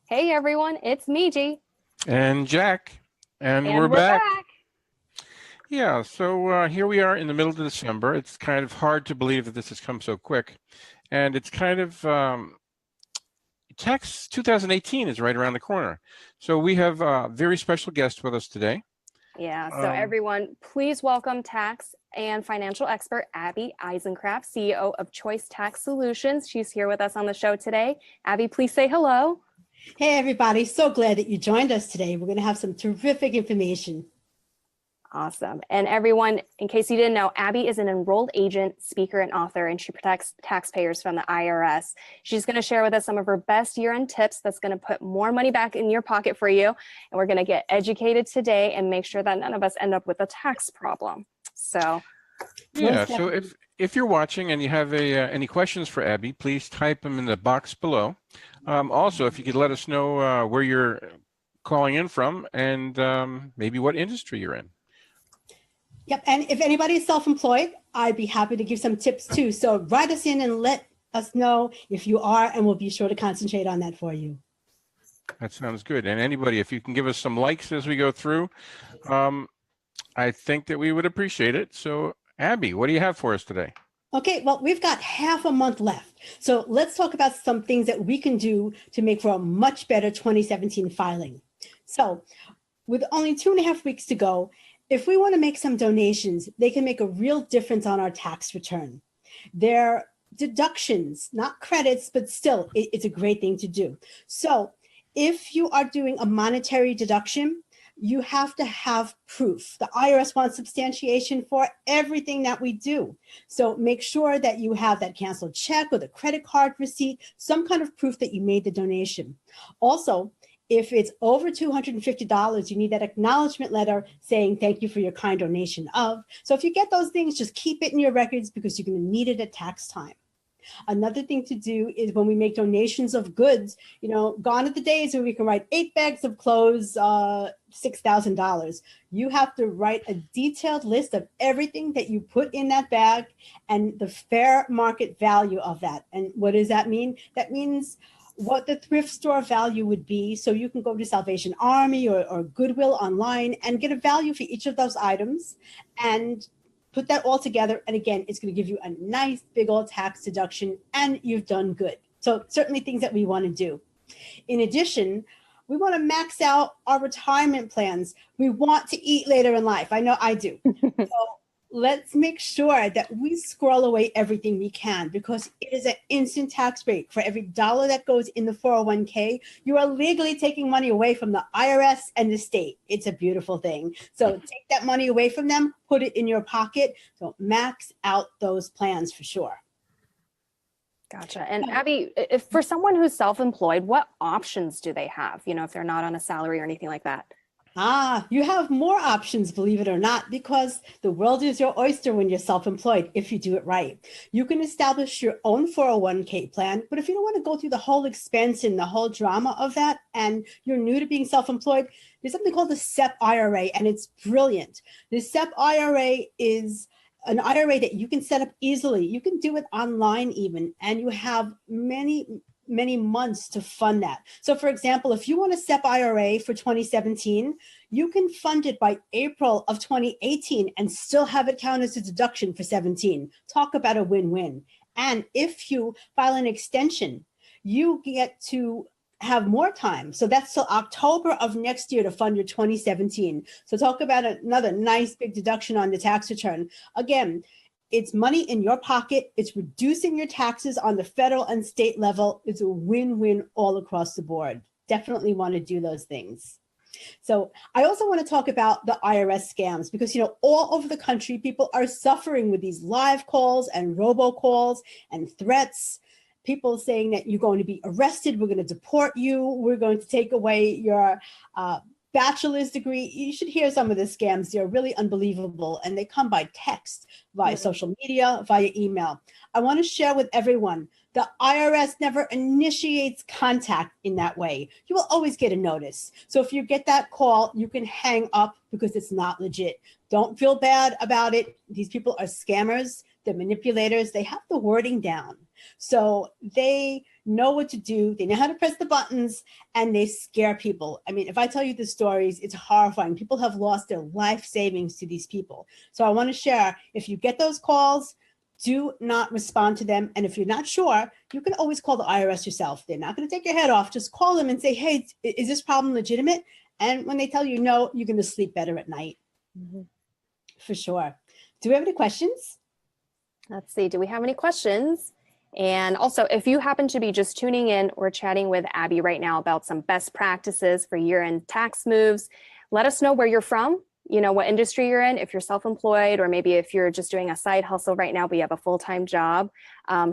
Hey everyone, it's Miji, And Jack, and we're and we're back. back. Yeah, so here we are in the middle of December. It's kind of hard to believe that this has come so quick, and it's kind of tax 2018 is right around the corner. So we have a very special guest with us today. Yeah, so Um, everyone, please welcome tax and financial expert Abby Eisenkraft, CEO of Choice Tax Solutions. She's here with us on the show today. Abby, please say hello. Hey, everybody. So glad that you joined us today. We're going to have some terrific information. Awesome. And everyone, in case you didn't know, Abby is an enrolled agent, speaker, and author, and she protects taxpayers from the IRS. She's going to share with us some of her best year-end tips that's going to put more money back in your pocket for you. And we're going to get educated today and make sure that none of us end up with a tax problem. So, yeah, so if you're watching and you have any questions for Abby, please type them in the box below. Also, if you could let us know where you're calling in from and maybe what industry you're in. Yep. And if anybody is self-employed, I'd be happy to give some tips too. So write us in and let us know if you are, and we'll be sure to concentrate on that for you. That sounds good. And anybody, if you can give us some likes as we go through, I think that we would appreciate it. So, Abby, what do you have for us today? Okay, well, we've got half a month left. So let's talk about some things that we can do to make for a much better 2017 filing. So with only 2.5 weeks to go, if we want to make some donations, they can make a real difference on our tax return. They're deductions, not credits, but still, it's a great thing to do. So if you are doing a monetary deduction, you have to have proof. The IRS wants substantiation for everything that we do. So make sure that you have that canceled check or the credit card receipt, some kind of proof that you made the donation. Also, if it's over $250, you need that acknowledgement letter saying thank you for your kind donation of. So if you get those things, just keep it in your records because you're going to need it at tax time. Another thing to do is when we make donations of goods, gone are the days when we can write 8 bags of clothes, $6,000. You have to write a detailed list of everything that you put in that bag and the fair market value of that. And what does that mean? That means what the thrift store value would be. So you can go to Salvation Army or Goodwill online and get a value for each of those items and put that all together. And again, it's going to give you a nice big old tax deduction and you've done good. So certainly things that we want to do. In addition, we want to max out our retirement plans. We want to eat later in life. I know I do. So let's make sure that we squirrel away everything we can because it is an instant tax break. For every dollar that goes in the 401k, you are legally taking money away from the IRS and the state. It's a beautiful thing. So take that money away from them, put it in your pocket. So max out those plans for sure. Gotcha. And Abby, if for someone who's self-employed, what options do they have? If they're not on a salary or anything like that. You have more options, believe it or not, because the world is your oyster when you're self-employed if you do it right. You can establish your own 401k plan, but if you don't want to go through the whole expense and the whole drama of that, and you're new to being self-employed, there's something called the SEP IRA, and it's brilliant. The SEP IRA is an IRA that you can set up easily. You can do it online even, and you have many months to fund that. So for example, if you want a SEP IRA for 2017, you can fund it by April of 2018 and still have it count as a deduction for 17. Talk about a win-win. And if you file an extension, you get to have more time. So that's till October of next year to fund your 2017. So talk about another nice big deduction on the tax return. Again, it's money in your pocket. It's reducing your taxes on the federal and state level. It's a win-win all across the board. Definitely want to do those things. So I also want to talk about the IRS scams because, all over the country, people are suffering with these live calls and robocalls and threats. People saying that you're going to be arrested. We're going to deport you. We're going to take away your bachelor's degree. You should hear some of the scams. They're really unbelievable. And they come by text, via social media, via email. I want to share with everyone, the IRS never initiates contact in that way. You will always get a notice. So if you get that call, you can hang up because it's not legit. Don't feel bad about it. These people are scammers. the manipulators, they have the wording down. So they know what to do. They know how to press the buttons, and they scare people. I mean, if I tell you the stories, it's horrifying. People have lost their life savings to these people. So I want to share, if you get those calls, do not respond to them. And if you're not sure, you can always call the IRS yourself. They're not going to take your head off. Just call them and say, hey, is this problem legitimate? And when they tell you no, you're going to sleep better at night. For sure. Do we have any questions? Let's see. Do we have any questions? And also, if you happen to be just tuning in, we're chatting with Abby right now about some best practices for year-end tax moves. Let us know where you're from, you know, what industry you're in, if you're self-employed, or maybe if you're just doing a side hustle right now, but you have a full-time job.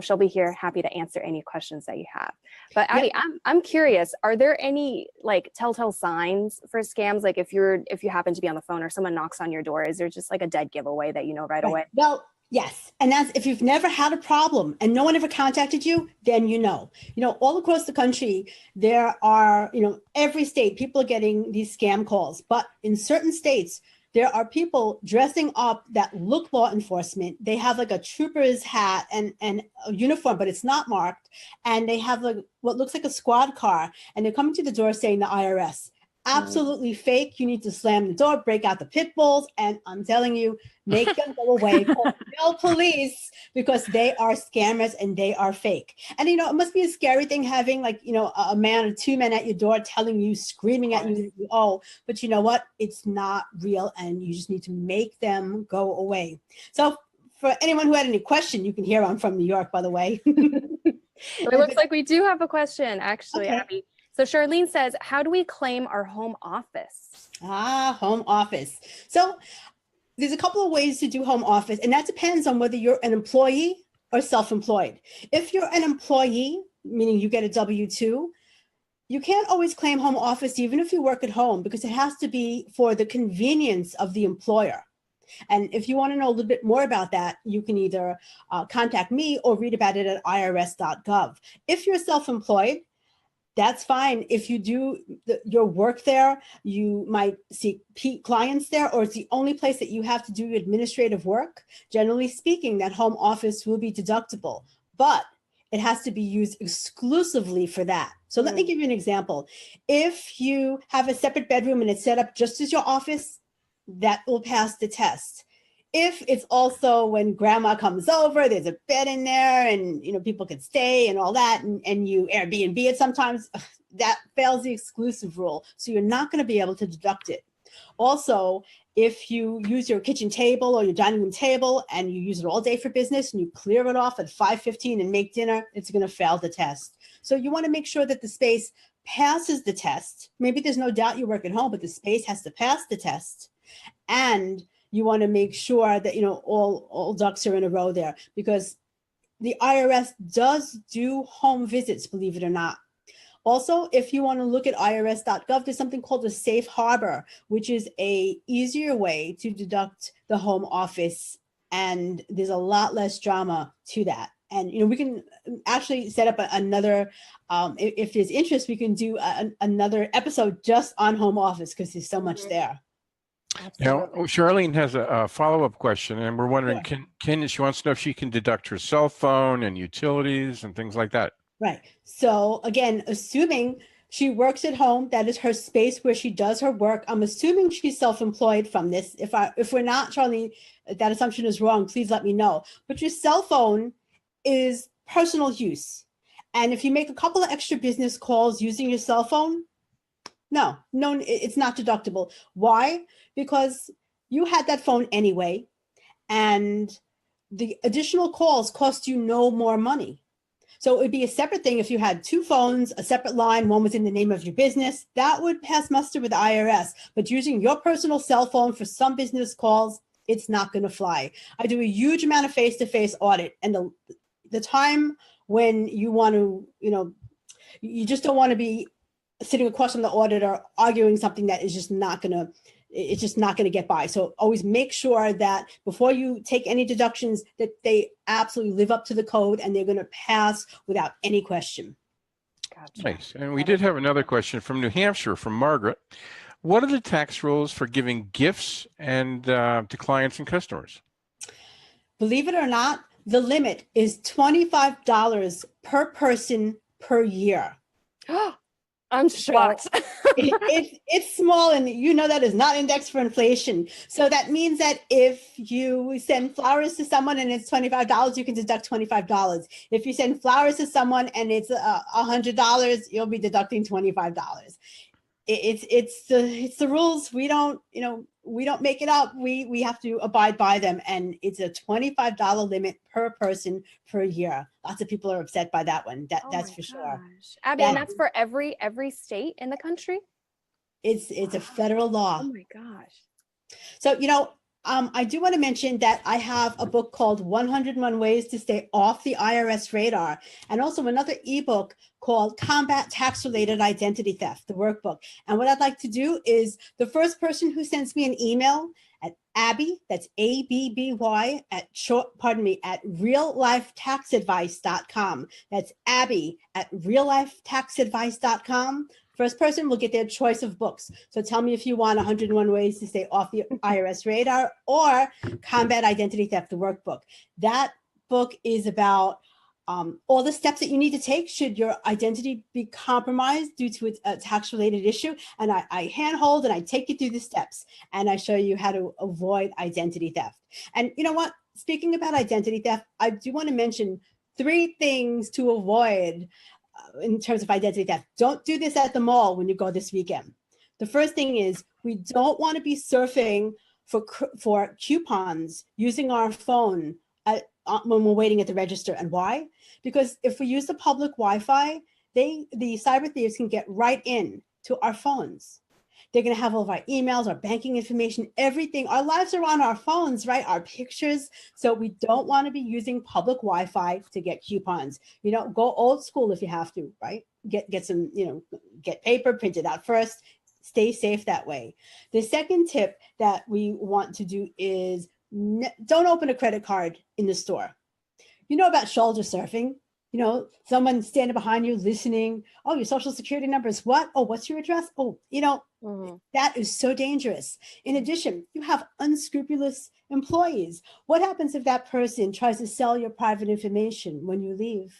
She'll be here happy to answer any questions that you have. But Abby, yep. I'm curious, are there any like telltale signs for scams? Like if you happen to be on the phone or someone knocks on your door, is there just like a dead giveaway that you know right away? Well, yes. And that's if you've never had a problem and no one ever contacted you, then you know. You know, all across the country, there are, you know, every state, people are getting these scam calls. But in certain states, there are people dressing up that look law enforcement. They have like a trooper's hat and a uniform, but it's not marked. And they have like what looks like a squad car. And they're coming to the door saying the IRS. Absolutely fake. You need to slam the door, break out the pit bulls, and I'm telling you, make them go away. Call police, because they are scammers and they are fake. And you know, it must be a scary thing having like, you know, a man or two men at your door telling you, screaming at you, oh, but you know what? It's not real, and you just need to make them go away. So for anyone who had any question, you can hear I'm from New York, by the way. It looks like we do have a question, actually, Okay. Abby. So Charlene says, how do we claim our home office? Home office. So there's a couple of ways to do home office, and that depends on whether you're an employee or self-employed. If you're an employee, meaning you get a W-2, you can't always claim home office even if you work at home, because it has to be for the convenience of the employer. And if you want to know a little bit more about that, you can either contact me or read about it at irs.gov. If you're self-employed, that's fine. If you do your work there, you might see clients there, or it's the only place that you have to do administrative work. Generally speaking, that home office will be deductible, but it has to be used exclusively for that. So let me give you an example. If you have a separate bedroom and it's set up just as your office, that will pass the test. If it's also when grandma comes over, there's a bed in there and, you know, people can stay and all that, and you Airbnb it sometimes, that fails the exclusive rule. So you're not going to be able to deduct it. Also, if you use your kitchen table or your dining room table and you use it all day for business and you clear it off at 5:15 and make dinner, it's going to fail the test. So you want to make sure that the space passes the test. Maybe there's no doubt you work at home, but the space has to pass the test. And you want to make sure that, you know, all ducks are in a row there, because the IRS does do home visits, believe it or not. Also, if you want to look at irs.gov, there's something called a safe harbor, which is a easier way to deduct the home office. And there's a lot less drama to that. And, you know, we can actually set up another, if there's interest, we can do another episode just on home office, because there's so much there. Now, Charlene has a follow-up question, and we're wondering, Sure. She wants to know if she can deduct her cell phone and utilities and things like that. Right. So again, assuming she works at home, that is her space where she does her work. I'm assuming she's self-employed from this. If we're not, Charlene, that assumption is wrong, please let me know. But your cell phone is personal use. And if you make a couple of extra business calls using your cell phone, no, it's not deductible. Why? Because you had that phone anyway, and the additional calls cost you no more money. So it would be a separate thing if you had two phones, a separate line, one was in the name of your business. That would pass muster with the IRS. But using your personal cell phone for some business calls, it's not going to fly. I do a huge amount of face-to-face audit, and the time when you want to, you know, you just don't want to be sitting across from the auditor arguing something that is just not going to get by. So always make sure that before you take any deductions, that they absolutely live up to the code and they're going to pass without any question. Gotcha. Nice. And we did have another question from New Hampshire, from Margaret. What are the tax rules for giving gifts and to clients and customers? believe it or not, the limit is $25 per person per year. I'm shocked. It's small, and you know that is not indexed for inflation. So that means that if you send flowers to someone and it's $25, you can deduct $25. If you send flowers to someone and it's $100, you'll be deducting $25. It's the rules. We don't make it up. We have to abide by them, and it's a $25 limit per person per year. Lots of people are upset by that one. That's for sure. Abby, and that's for every state in the country? It's a federal law. Oh my gosh. So, I do want to mention that I have a book called 101 Ways to Stay Off the IRS Radar, and also another ebook called Combat Tax-Related Identity Theft, the workbook. And what I'd like to do is the first person who sends me an email at Abby, that's ABBY, at reallifetaxadvice.com. That's Abby at reallifetaxadvice.com. First person will get their choice of books. So tell me if you want 101 Ways to Stay Off the IRS Radar or Combat Identity Theft, the workbook. That book is about all the steps that you need to take should your identity be compromised due to a tax-related issue. And I handhold and I take you through the steps, and I show you how to avoid identity theft. And you know what? Speaking about identity theft, I do want to mention 3 things to avoid in terms of identity theft. Don't do this at the mall when you go this weekend. The first thing is we don't want to be surfing for coupons using our phone when we're waiting at the register. And why? Because if we use the public Wi-Fi, the cyber thieves can get right in to our phones. They're going to have all of our emails, our banking information, everything. Our lives are on our phones, right? Our pictures. So we don't want to be using public Wi-Fi to get coupons. Go old school if you have to, right? Get some, get paper, print it out first. Stay safe that way. The second tip that we want to do is don't open a credit card in the store. You know about shoulder surfing? Someone standing behind you listening. Oh, your social security number is what? Oh, what's your address? Oh, that is so dangerous. In addition, you have unscrupulous employees. What happens if that person tries to sell your private information when you leave?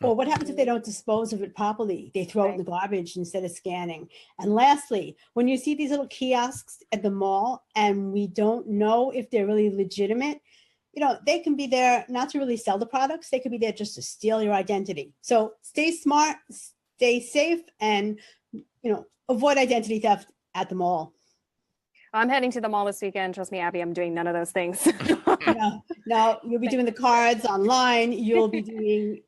Or what happens if they don't dispose of it properly? They throw it in the garbage instead of scanning. And lastly, when you see these little kiosks at the mall and we don't know if they're really legitimate, they can be there not to really sell the products. They could be there just to steal your identity. So stay smart, stay safe, and, avoid identity theft at the mall. I'm heading to the mall this weekend. Trust me, Abby, I'm doing none of those things. No, you'll be doing the cards online. You'll be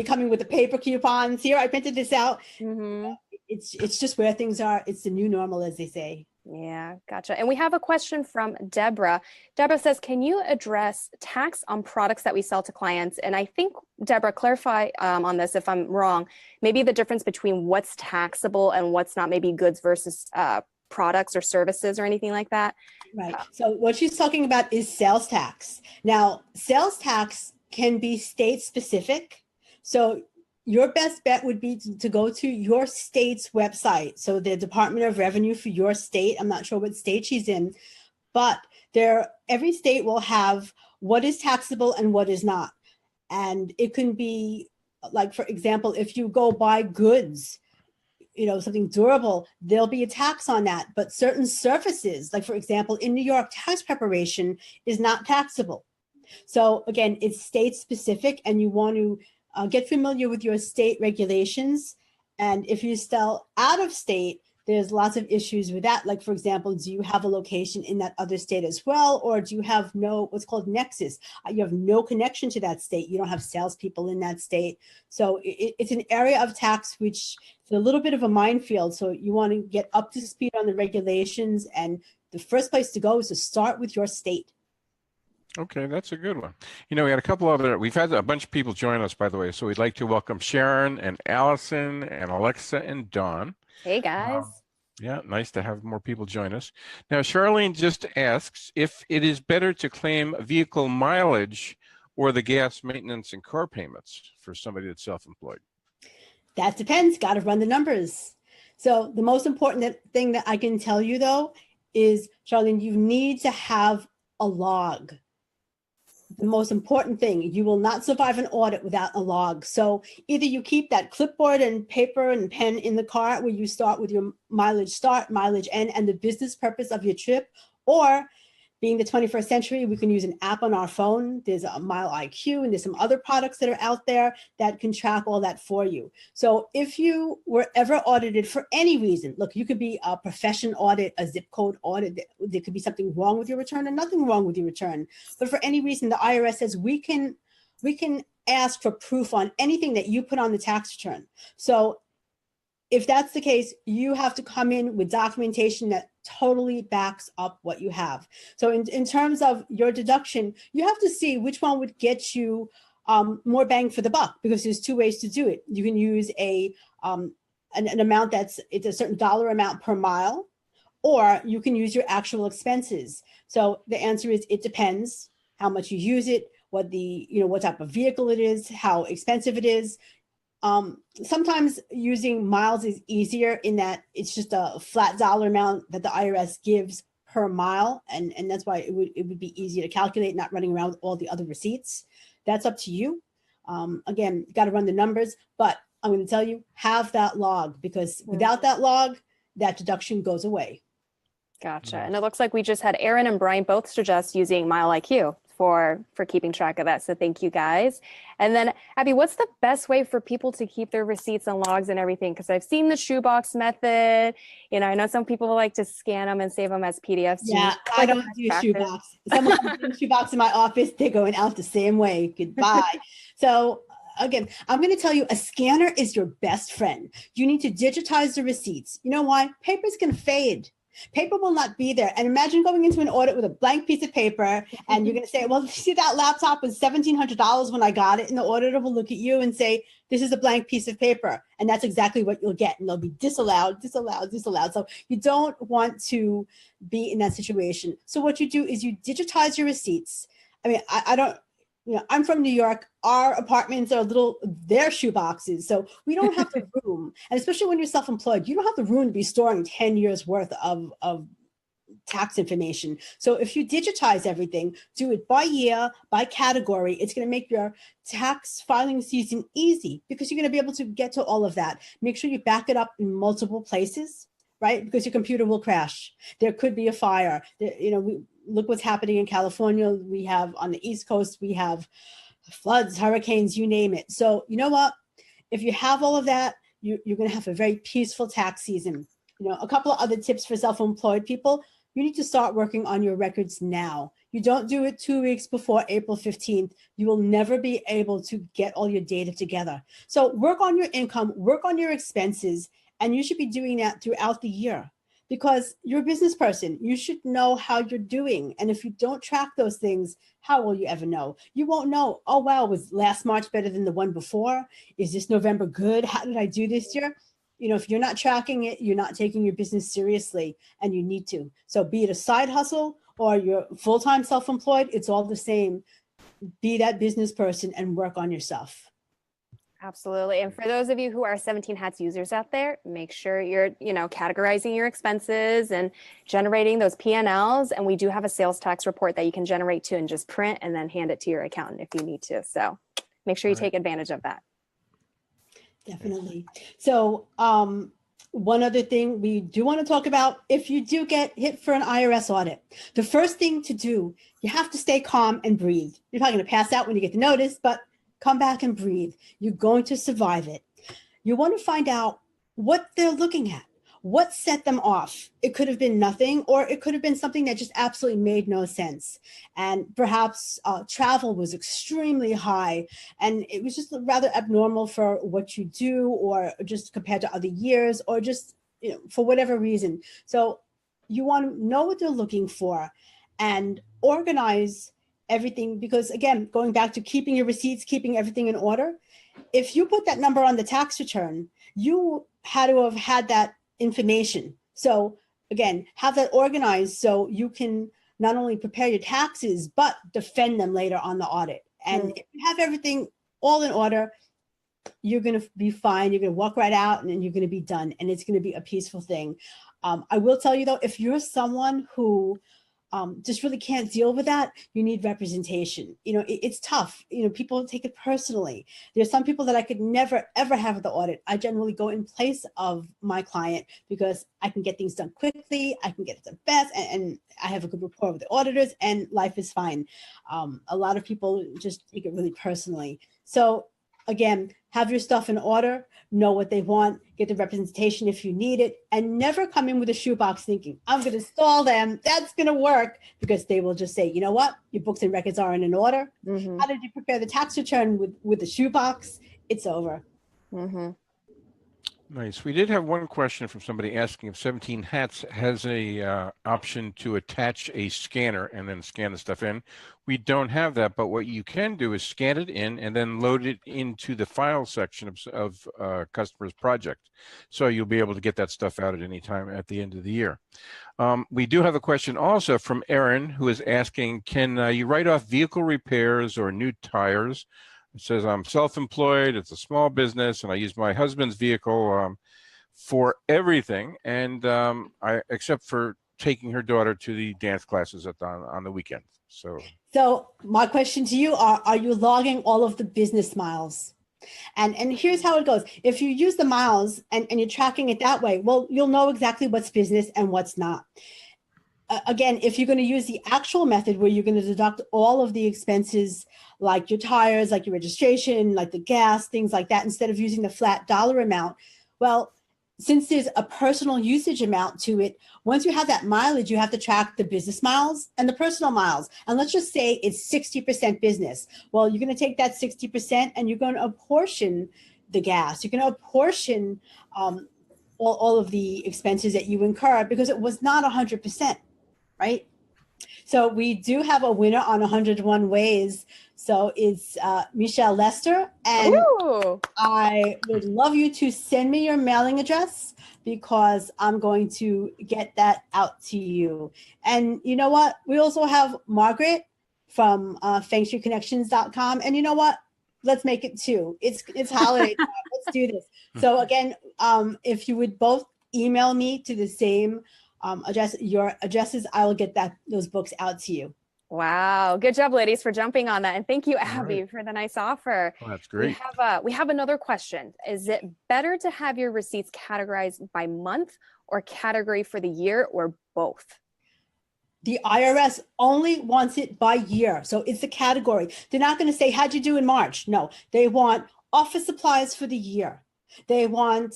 coming with the paper coupons. Here, I printed this out. Mm-hmm. It's just where things are. It's the new normal, as they say. Yeah, gotcha. And we have a question from Deborah. Deborah says, can you address tax on products that we sell to clients? And I think, Deborah, clarify on this if I'm wrong, maybe the difference between what's taxable and what's not, maybe goods versus products or services or anything like that. Right. So what she's talking about is sales tax. Now, sales tax can be state specific. So your best bet would be to go to your state's website. So the Department of Revenue for your state, I'm not sure what state she's in, but every state will have what is taxable and what is not. And it can be like, for example, if you go buy goods, something durable, there'll be a tax on that. But certain surfaces, like for example, in New York, tax preparation is not taxable. So again, it's state specific, and you want to get familiar with your state regulations. And if you sell out of state, there's lots of issues with that. Like, for example, do you have a location in that other state as well? Or do you have what's called nexus? You have no connection to that state. You don't have salespeople in that state. So it's an area of tax which is a little bit of a minefield. So you want to get up to speed on the regulations. And the first place to go is to start with your state. Okay, that's a good one. We had a couple we've had a bunch of people join us, by the way. So we'd like to welcome Sharon and Allison and Alexa and Dawn. Hey, guys. Yeah, nice to have more people join us. Now, Charlene just asks if it is better to claim vehicle mileage or the gas maintenance and car payments for somebody that's self-employed. That depends. Got to run the numbers. So the most important thing that I can tell you, though, is, Charlene, you need to have a log. the most important thing, you will not survive an audit without a log. So either you keep that clipboard and paper and pen in the car where you start with your mileage start, mileage end, and the business purpose of your trip, or being the 21st century, we can use an app on our phone. There's a Mile IQ, and there's some other products that are out there that can track all that for you. So if you were ever audited for any reason, look, you could be a profession audit, a zip code audit. There could be something wrong with your return and nothing wrong with your return. But for any reason, the IRS says we can ask for proof on anything that you put on the tax return. So if that's the case, you have to come in with documentation that totally backs up what you have. So in terms of your deduction, you have to see which one would get you more bang for the buck, because there's two ways to do it. You can use an amount it's a certain dollar amount per mile, or you can use your actual expenses. So the answer is it depends how much you use it, what type of vehicle it is, how expensive it is. Sometimes using miles is easier in that it's just a flat dollar amount that the IRS gives per mile. And that's why it would be easy to calculate, not running around with all the other receipts. That's up to you. Again, got to run the numbers, but I'm going to tell you, have that log, because without that log, that deduction goes away. Gotcha. And it looks like we just had Aaron and Brian both suggest using Mile IQ for keeping track of that. So thank you guys. And then Abby, what's the best way for people to keep their receipts and logs and everything? Because I've seen the shoebox method. I know some people like to scan them and save them as PDFs. Yeah, I don't do shoebox. Someone comes in shoebox in my office, they're going out the same way. Goodbye. So again, I'm going to tell you, a scanner is your best friend. You need to digitize the receipts. You know why? Paper's going to fade. Paper will not be there. And imagine going into an audit with a blank piece of paper and you're going to say, well, see, that laptop was $1,700 when I got it. And the auditor will look at you and say, this is a blank piece of paper. And that's exactly what you'll get. And they'll be disallowed, disallowed, disallowed. So you don't want to be in that situation. So what you do is you digitize your receipts. I mean, I don't, I'm from New York. Our apartments are they're shoe boxes. So we don't have the room. And especially when you're self-employed, you don't have the room to be storing 10 years worth of tax information. So if you digitize everything, do it by year, by category, it's going to make your tax filing season easy, because you're going to be able to get to all of that. Make sure you back it up in multiple places, right? Because your computer will crash. There could be a fire. Look what's happening in California. We have on the East Coast, we have floods, hurricanes, you name it. So you know what? If you have all of that, you're going to have a very peaceful tax season. A couple of other tips for self-employed people. You need to start working on your records now. You don't do it 2 weeks before April 15th. You will never be able to get all your data together. So work on your income, work on your expenses, and you should be doing that throughout the year. Because you're a business person, you should know how you're doing. And if you don't track those things, how will you ever know? You won't know, oh, wow, was last March better than the one before? Is this November good? How did I do this year? If you're not tracking it, you're not taking your business seriously, and you need to. So be it a side hustle or you're full-time self-employed, it's all the same. Be that business person and work on yourself. Absolutely. And for those of you who are 17 Hats users out there, make sure you're, categorizing your expenses and generating those P&Ls. And we do have a sales tax report that you can generate too and just print and then hand it to your accountant if you need to. So make sure you take advantage of that. Definitely. So one other thing we do want to talk about, if you do get hit for an IRS audit, the first thing to do, you have to stay calm and breathe. You're probably going to pass out when you get the notice, but come back and breathe. You're going to survive it. You want to find out what they're looking at. What set them off? It could have been nothing, or it could have been something that just absolutely made no sense. And perhaps travel was extremely high, and it was just rather abnormal for what you do, or just compared to other years, or just for whatever reason. So you want to know what they're looking for and organize everything, because again, going back to keeping your receipts, keeping everything in order, if you put that number on the tax return, you had to have had that information. So again, have that organized so you can not only prepare your taxes, but defend them later on the audit. And if you have everything all in order, you're going to be fine. You're going to walk right out and then you're going to be done. And it's going to be a peaceful thing. I will tell you though, if you're someone who just really can't deal with that, you need representation. It's tough. People take it personally. There's some people that I could never, ever have at the audit. I generally go in place of my client because I can get things done quickly. I can get it done fast, and I have a good rapport with the auditors, and life is fine. A lot of people just take it really personally. So again, have your stuff in order, know what they want, get the representation if you need it, and never come in with a shoebox thinking, I'm going to stall them. That's going to work, because they will just say, you know what? Your books and records aren't in order. Mm-hmm. How did you prepare the tax return with the shoebox? It's over. Mm-hmm. Nice. We did have one question from somebody asking if 17 Hats has a option to attach a scanner and then scan the stuff in. We don't have that, but what you can do is scan it in and then load it into the file section of customer's project. So you'll be able to get that stuff out at any time at the end of the year. We do have a question also from Aaron, who is asking, can you write off vehicle repairs or new tires? It says, I'm self-employed, it's a small business, and I use my husband's vehicle for everything, and except for taking her daughter to the dance classes on the weekend. So my question to you are you logging all of the business miles? And here's how it goes. If you use the miles and you're tracking it that way, well, you'll know exactly what's business and what's not. Again, if you're going to use the actual method where you're going to deduct all of the expenses, like your tires, like your registration, like the gas, things like that, instead of using the flat dollar amount, well, since there's a personal usage amount to it, once you have that mileage, you have to track the business miles and the personal miles. And let's just say it's 60% business. Well, you're going to take that 60% and you're going to apportion the gas. You're going to apportion all of the expenses that you incur, because it was not 100%. Right? So we do have a winner on 101 Ways. So it's Michelle Lester. And Ooh. I would love you to send me your mailing address, because I'm going to get that out to you. And you know what? We also have Margaret from fengshuiconnections.com. And you know what? Let's make it two. It's holiday time. Let's do this. So again, if you would both email me to the same address, your addresses, I will get those books out to you. Wow. Good job, ladies, for jumping on that. And thank you, Abby, right. for the nice offer. Oh, that's great. We have another question. Is it better to have your receipts categorized by month or category for the year, or both? The IRS only wants it by year. So it's a category. They're not going to say, how'd you do in March? No, they want office supplies for the year. They want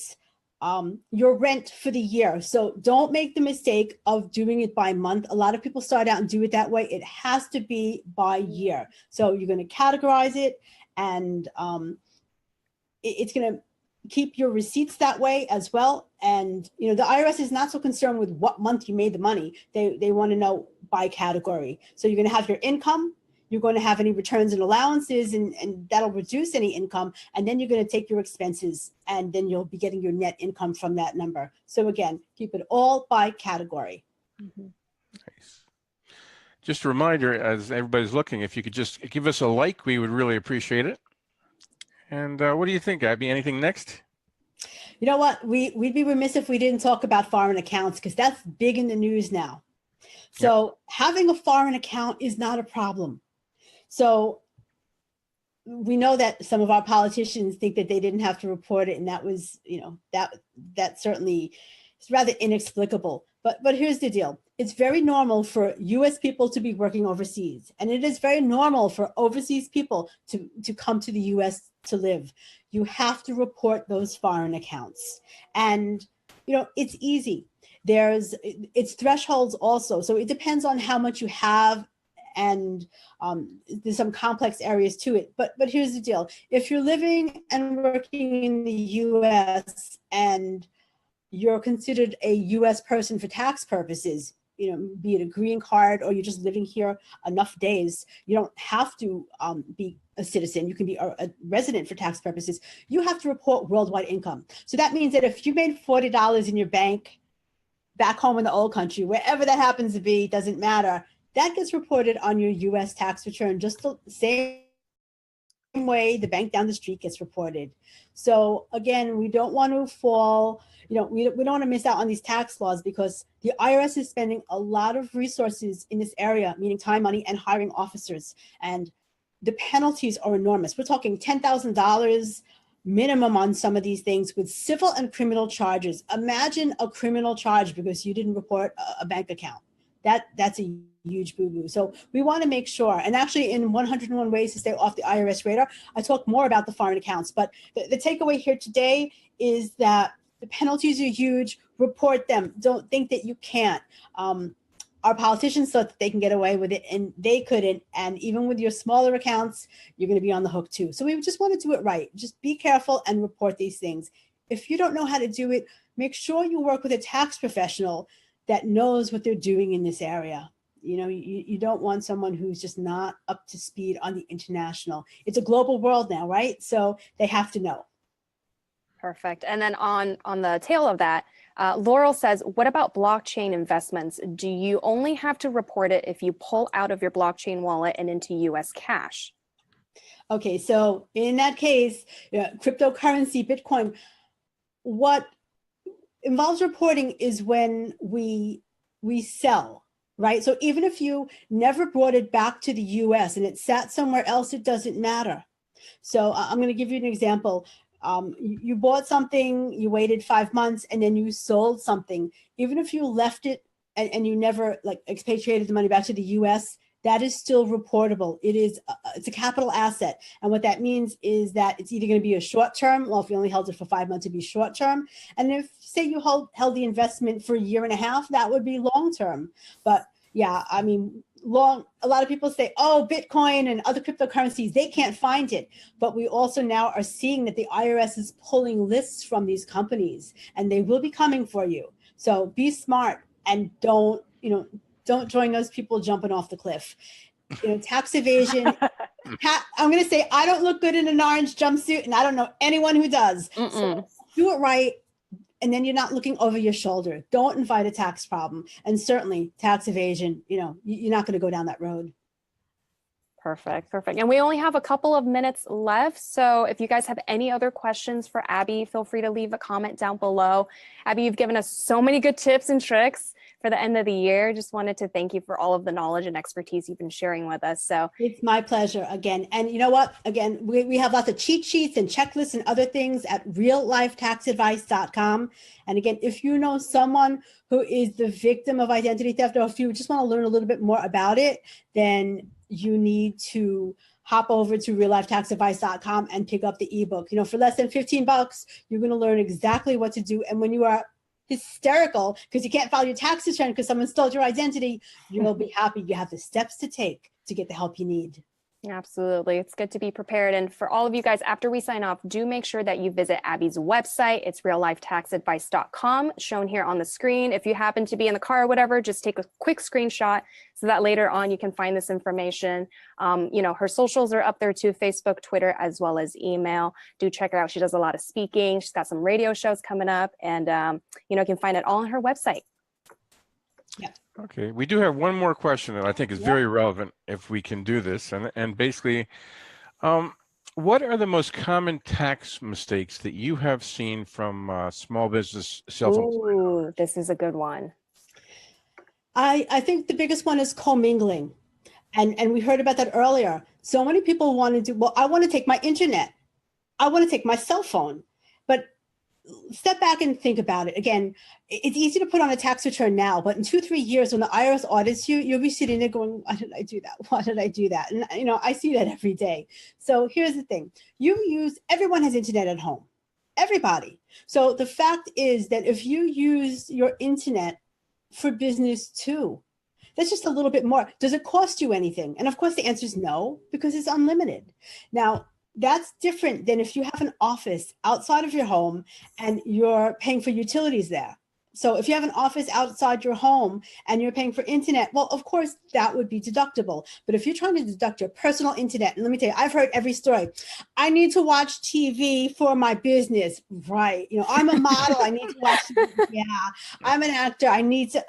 your rent for the year. So don't make the mistake of doing it by month. A lot of people start out and do it that way. It has to be by year. So you're going to categorize it, and it's going to keep your receipts that way as well. And the IRS is not so concerned with what month you made the money. They want to know by category. So you're going to have your income. You're going to have any returns and allowances, and that'll reduce any income. And then you're going to take your expenses, and then you'll be getting your net income from that number. So again, keep it all by category. Mm-hmm. Nice. Just a reminder, as everybody's looking, if you could just give us a like, we would really appreciate it. And what do you think, Abby? Anything next? You know what? We'd be remiss if we didn't talk about foreign accounts, because that's big in the news now. So having a foreign account is not a problem. So we know that some of our politicians think that they didn't have to report it, and that was, that certainly is rather inexplicable. But here's the deal. It's very normal for U.S. people to be working overseas, and it is very normal for overseas people to come to the U.S. to live. You have to report those foreign accounts, and it's easy. It's thresholds also, so it depends on how much you have. And there's some complex areas to it. But here's the deal. If you're living and working in the U.S. and you're considered a U.S. person for tax purposes, be it a green card or you're just living here enough days, you don't have to be a citizen. You can be a resident for tax purposes. You have to report worldwide income. So that means that if you made $40 in your bank back home in the old country, wherever that happens to be, doesn't matter, that gets reported on your U.S. tax return just the same way the bank down the street gets reported. So again, we don't want to fall, we don't want to miss out on these tax laws, because the IRS is spending a lot of resources in this area, meaning time, money, and hiring officers. And the penalties are enormous. We're talking $10,000 minimum on some of these things, with civil and criminal charges. Imagine a criminal charge because you didn't report a bank account. That's a huge boo-boo. So we want to make sure, and actually in 101 Ways to Stay Off the IRS Radar, I talk more about the foreign accounts, but the takeaway here today is that the penalties are huge. Report them. Don't think that you can't. Our politicians thought that they can get away with it, and they couldn't. And even with your smaller accounts, you're going to be on the hook too. So we just want to do it right. Just be careful and report these things. If you don't know how to do it, make sure you work with a tax professional that knows what they're doing in this area. You don't want someone who's just not up to speed on the international. It's a global world now, right? So they have to know. Perfect. And then on the tail of that, Laurel says, what about blockchain investments? Do you only have to report it if you pull out of your blockchain wallet and into US cash? Okay, so in that case, cryptocurrency, Bitcoin, what involves reporting is when we sell, right? So even if you never brought it back to the US and it sat somewhere else, it doesn't matter. So I'm going to give you an example. You bought something, you waited 5 months, and then you sold something. Even if you left it and you never expatriated the money back to the US, that is still reportable. It's a capital asset. And what that means is that it's either going to be a short term, well, if you only held it for 5 months, it'd be short term. And if, say, you held the investment for a year and a half, that would be long term. But yeah, I mean, a lot of people say, oh, Bitcoin and other cryptocurrencies, they can't find it. But we also now are seeing that the IRS is pulling lists from these companies, and they will be coming for you. So be smart and don't join those people jumping off the cliff. Tax evasion. I'm going to say, I don't look good in an orange jumpsuit, and I don't know anyone who does. So do it right. And then you're not looking over your shoulder. Don't invite a tax problem. And certainly tax evasion, you're not going to go down that road. Perfect. And we only have a couple of minutes left. So if you guys have any other questions for Abby, feel free to leave a comment down below. Abby, you've given us so many good tips and tricks for the end of the year. Just wanted to thank you for all of the knowledge and expertise you've been sharing with us. So it's my pleasure again. And you know what? Again, we have lots of cheat sheets and checklists and other things at reallifetaxadvice.com. And again, if you know someone who is the victim of identity theft, or if you just want to learn a little bit more about it, then you need to hop over to reallifetaxadvice.com and pick up the ebook. For less than $15, you're going to learn exactly what to do. And when you are hysterical because you can't file your tax return because someone stole your identity, you will be happy you have the steps to take to get the help you need. Absolutely. It's good to be prepared. And for all of you guys, after we sign off, do make sure that you visit Abby's website. It's reallifetaxadvice.com, shown here on the screen. If you happen to be in the car or whatever, just take a quick screenshot so that later on you can find this information. Her socials are up there too, Facebook, Twitter, as well as email. Do check her out. She does a lot of speaking. She's got some radio shows coming up, and you can find it all on her website. Yeah. Okay, we do have one more question that I think is very relevant if we can do this. And basically, what are the most common tax mistakes that you have seen from small business self-employed? Ooh, this is a good one. I think the biggest one is commingling. And we heard about that earlier. So many people want to do, well, I want to take my internet. I want to take my cell phone. But step back and think about it. Again, it's easy to put on a tax return now, but in 2-3 years when the IRS audits you, you'll be sitting there going, why did I do that? Why did I do that? And I see that every day. So here's the thing. Everyone has internet at home. Everybody. So the fact is that if you use your internet for business too, that's just a little bit more. Does it cost you anything? And of course the answer is no, because it's unlimited. Now, that's different than if you have an office outside of your home and you're paying for utilities there. So if you have an office outside your home and you're paying for internet, well, of course, that would be deductible. But if you're trying to deduct your personal internet, and let me tell you, I've heard every story. I need to watch TV for my business. Right. I'm a model. I need to watch TV. Yeah. I'm an actor. I need to,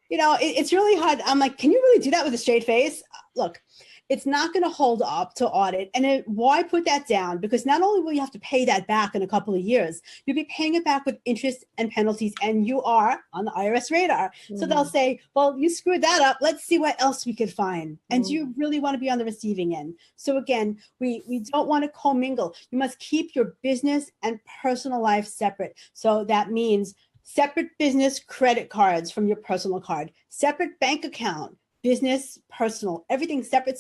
it's really hard. I'm like, can you really do that with a straight face? Look, it's not going to hold up to audit. And why put that down? Because not only will you have to pay that back in a couple of years, you'll be paying it back with interest and penalties, and you are on the IRS radar. So they'll say, well, you screwed that up. Let's see what else we could find. And do you really want to be on the receiving end? So again, we don't want to commingle. You must keep your business and personal life separate. So that means separate business credit cards from your personal card, separate bank account, business, personal, everything separate,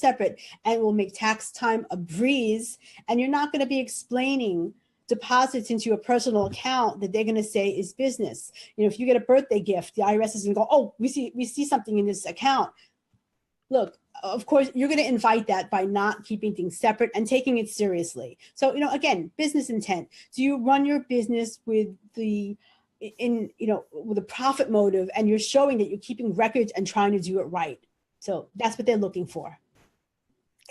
and it will make tax time a breeze. And you're not going to be explaining deposits into your personal account that they're going to say is business. You know, if you get a birthday gift, the IRS is going to go, oh, we see something in this account. Look, of course, you're going to invite that by not keeping things separate and taking it seriously. So, you know, again, business intent. Do you run your business with with a profit motive, and you're showing that you're keeping records and trying to do it right? So that's what they're looking for.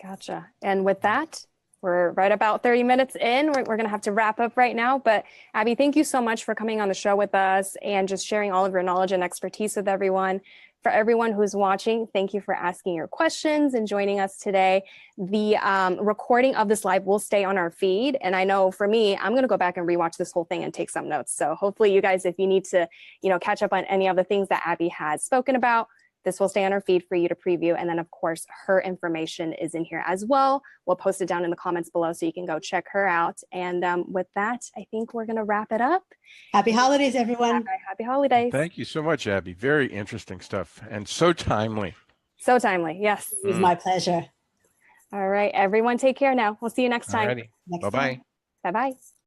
Gotcha. And with that, we're right about 30 minutes in. We're going to have to wrap up right now. But Abby, thank you so much for coming on the show with us and just sharing all of your knowledge and expertise with everyone. For everyone who's watching, thank you for asking your questions and joining us today. The recording of this live will stay on our feed. And I know for me, I'm going to go back and rewatch this whole thing and take some notes. So hopefully you guys, if you need to, catch up on any of the things that Abby has spoken about, this will stay on our feed for you to preview. And then, of course, her information is in here as well. We'll post it down in the comments below so you can go check her out. And with that, I think we're going to wrap it up. Happy holidays, everyone. Happy holidays. Thank you so much, Abby. Very interesting stuff and so timely. So timely. Yes. It was my pleasure. All right, everyone, take care now. We'll see you next time. Bye-bye. Bye-bye. Bye-bye.